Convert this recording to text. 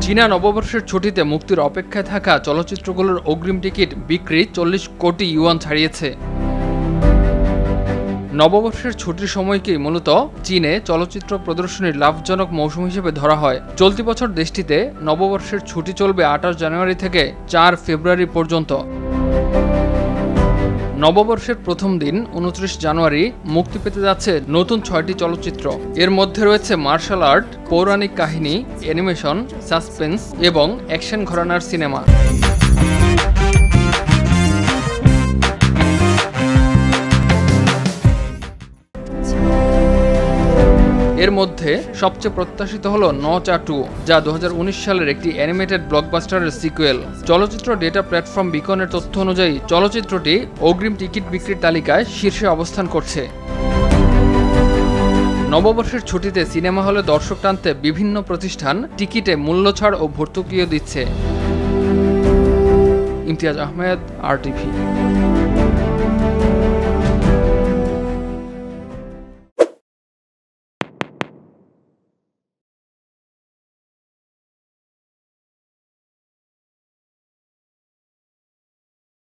চীনা নববর্ষের ছুটিতে মুক্তির অপেক্ষায় থাকা চলচ্চিত্রগুলোর অগ্রিম টিকিট বিক্রি 40 কোটি ইউয়ান ছাড়িয়েছে। নববর্ষের ছুটির সময়কেই মূলত চীনে চলচ্চিত্র প্রদর্শনীর লাভজনক মৌসুম হিসেবে ধরা হয়। চলতি বছর দেশটিতে নববর্ষের ছুটি চলবে 28 জানুয়ারি থেকে 4 ফেব্রুয়ারি পর্যন্ত। নববর্ষের প্রথম দিন 29 জানুয়ারি মুক্তি পেতে যাচ্ছে নতুন 6টি চলচ্চিত্র। এর মধ্যে রয়েছে মার্শাল আর্ট, পৌরাণিক কাহিনী, অ্যানিমেশন, সাসপেন্স এবং অ্যাকশন ঘরানার সিনেমা। এর মধ্যে সবচেয়ে প্রত্যাশিত হল নচা 2, যা 2019 সালের একটি অ্যানিমেটেড ব্লকবাস্টারের সিকুয়েল। চলচ্চিত্র ডেটা প্ল্যাটফর্ম বিকনের তথ্য অনুযায়ী চলচ্চিত্রটি অগ্রিম টিকিট বিক্রির তালিকায় শীর্ষে অবস্থান করছে। নববর্ষের ছুটিতে সিনেমা হলে দর্শক টানতে বিভিন্ন প্রতিষ্ঠান টিকিটে মূল্যছাড় ও ভর্তুকিও দিচ্ছে। ইমতিয়াজ আহমেদ, RTV।